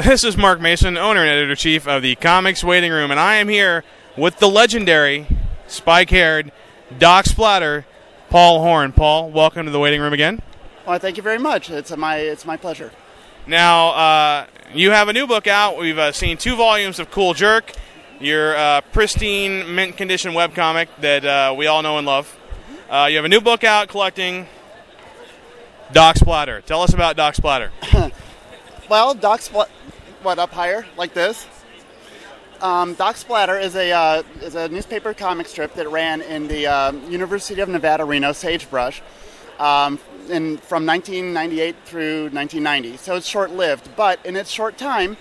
This is Marc Mason, owner and editor-chief of the Comics Waiting Room, and I am here with the legendary, spike-haired, Doc Splatter, Paul Horn. Paul, welcome to the Waiting Room again. Well, thank you very much. It's my pleasure. Now, you have a new book out. We've seen 2 volumes of Cool Jerk, your pristine, mint-condition webcomic that we all know and love. You have a new book out collecting Doc Splatter. Tell us about Doc Splatter. Well, what, up higher, like this? Doc Splatter is a newspaper comic strip that ran in the University of Nevada, Reno, Sagebrush, from 1998 through 1990. So it's short-lived, but in its short time,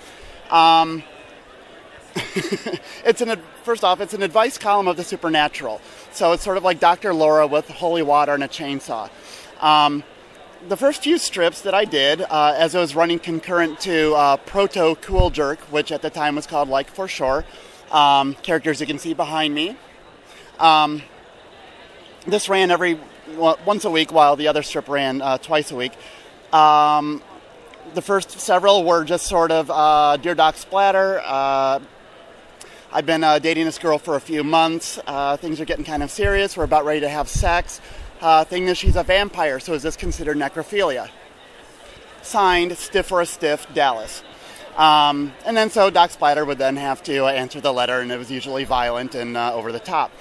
first off, it's an advice column of the supernatural. So it's sort of like Dr. Laura with holy water and a chainsaw. The first few strips that I did, as I was running concurrent to Proto Cool Jerk, which at the time was called Like for Sure, characters you can see behind me. This ran once a week, while the other strip ran twice a week. The first several were just sort of, Dear Doc Splatter, I've been dating this girl for a few months. Things are getting kind of serious. We're about ready to have sex. Thing is, she's a vampire, so is this considered necrophilia? Signed, Stiff for a Stiff, Dallas. And then so Doc Splatter would then have to answer the letter, and it was usually violent and over the top.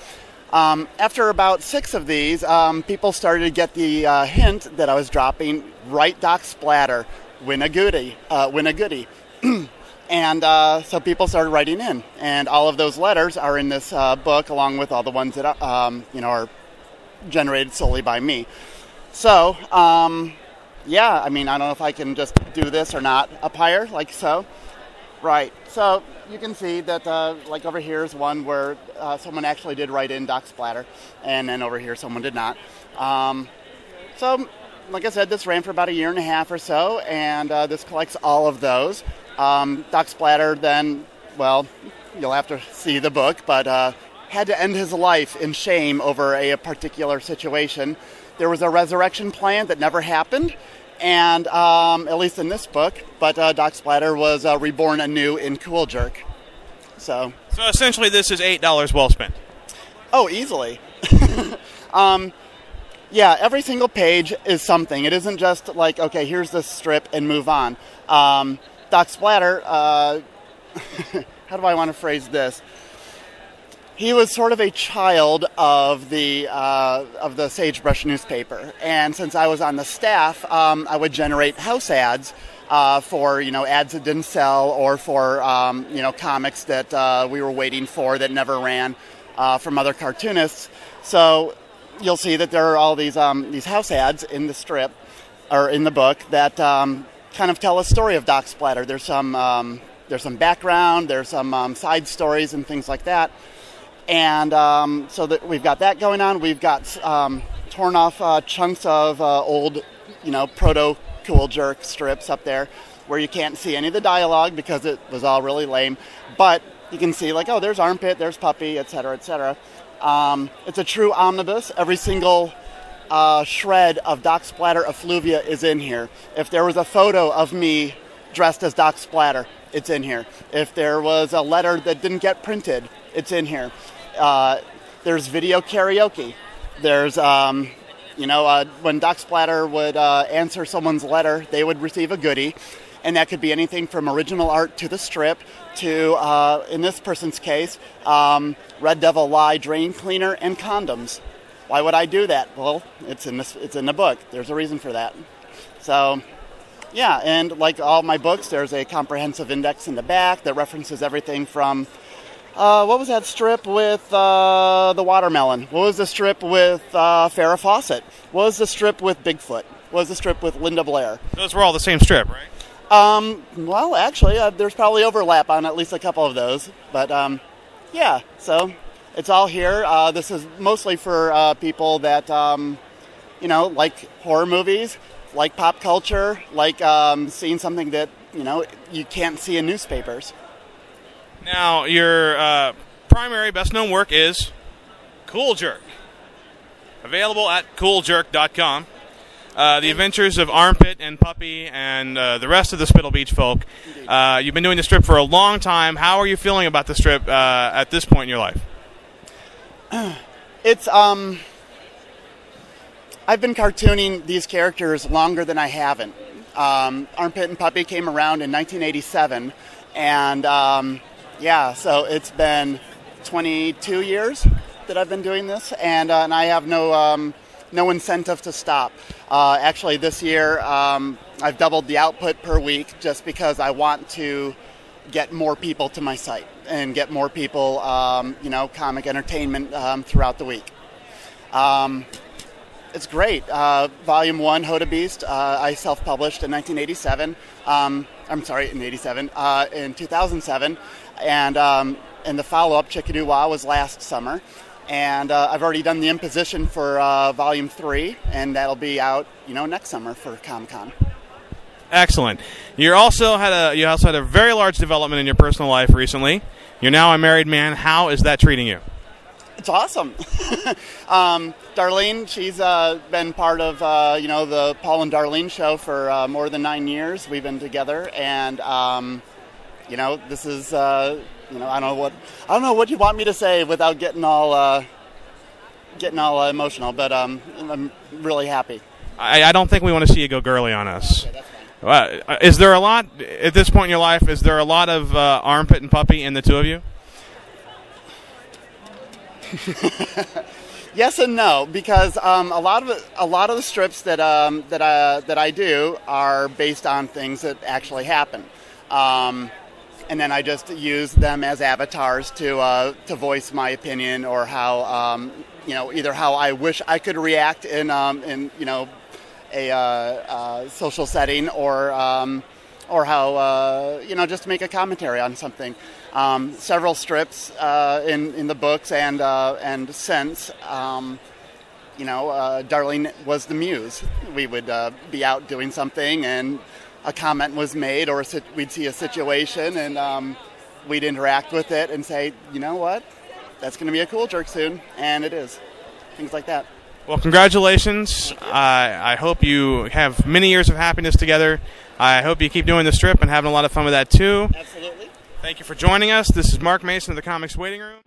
After about 6 of these, people started to get the hint that I was dropping Write Doc Splatter, win a goodie. And so people started writing in, and all of those letters are in this book, along with all the ones that are generated solely by me. So, yeah, I mean, I don't know if I can just do this or not up higher, like so. Right, so you can see that, like over here is one where someone actually did write in Doc Splatter, and then over here someone did not. So, like I said, this ran for about a year and a half or so, and this collects all of those. Doc Splatter then, well, you'll have to see the book, but had to end his life in shame over a particular situation. There was a resurrection plan that never happened, and at least in this book, but Doc Splatter was reborn anew in Cool Jerk. So essentially this is $8 well spent. Oh, easily. Yeah, every single page is something. It isn't just like, okay, here's this strip and move on. Doc Splatter, how do I want to phrase this? He was sort of a child of the Sagebrush newspaper, and since I was on the staff, I would generate house ads for ads that didn't sell, or for comics that we were waiting for that never ran from other cartoonists. So you'll see that there are all these house ads in the strip or in the book that kind of tell a story of Doc Splatter. There's some background, there's some side stories and things like that. And so that we've got that going on. We've got torn off chunks of old, proto Cool Jerk strips up there where you can't see any of the dialogue because it was all really lame. But you can see, like, oh, there's Armpit, there's Puppy, etc., etc. It's a true omnibus. Every single shred of Doc Splatter effluvia is in here. If there was a photo of me dressed as Doc Splatter, it's in here. If there was a letter that didn't get printed, it's in here. There's video karaoke. There's, when Doc Splatter would answer someone's letter, they would receive a goodie. And that could be anything from original art to the strip to, in this person's case, Red Devil Lye drain cleaner and condoms. Why would I do that? Well, it's in the book. There's a reason for that. So, yeah, and like all my books, there's a comprehensive index in the back that references everything from what was that strip with the watermelon? What was the strip with Farrah Fawcett? What was the strip with Bigfoot? What was the strip with Linda Blair? Those were all the same strip, right? Well, actually, there's probably overlap on at least a couple of those. But, yeah, so it's all here. This is mostly for people that, like horror movies, like pop culture, like seeing something that, you can't see in newspapers. Now, your primary best-known work is Cool Jerk, available at cooljerk.com. The adventures of Armpit and Puppy and the rest of the Spittle Beach folk. You've been doing the strip for a long time. How are you feeling about the strip at this point in your life? It's I've been cartooning these characters longer than I haven't. Armpit and Puppy came around in 1987, and yeah, so it's been 22 years that I've been doing this, and I have no incentive to stop. Actually, this year I've doubled the output per week just because I want to get more people to my site and get more people, comic entertainment throughout the week. It's great. Volume 1, Hoda Beast, I self-published in 1987. In 2007. And the follow-up, Chickadoo-Wah, was last summer. And I've already done the imposition for Volume 3, and that'll be out, next summer for Comic-Con. Excellent. You also had a very large development in your personal life recently. You're now a married man. How is that treating you? It's awesome. Darlene, she's been part of the Paul and Darlene show for more than 9 years. We've been together, and this is I don't know what you want me to say without getting all emotional, but I'm really happy. I don't think we want to see you go girly on us. Okay, that's fine. Is there a lot at this point in your life? Is there a lot of Armpit and Puppy in the two of you? Yes and no, because a lot of the strips that I do are based on things that actually happen, and then I just use them as avatars to voice my opinion or how either how I wish I could react in a social setting or how just to make a commentary on something. Several strips in the books and since, Darlene was the muse. We would be out doing something and a comment was made, or we'd see a situation and we'd interact with it and say, you know what, that's going to be a cool jerk soon, and it is. Things like that. Well, congratulations. I hope you have many years of happiness together. I hope you keep doing the strip and having a lot of fun with that too. Absolutely. Thank you for joining us. This is Marc Mason of the Comics Waiting Room.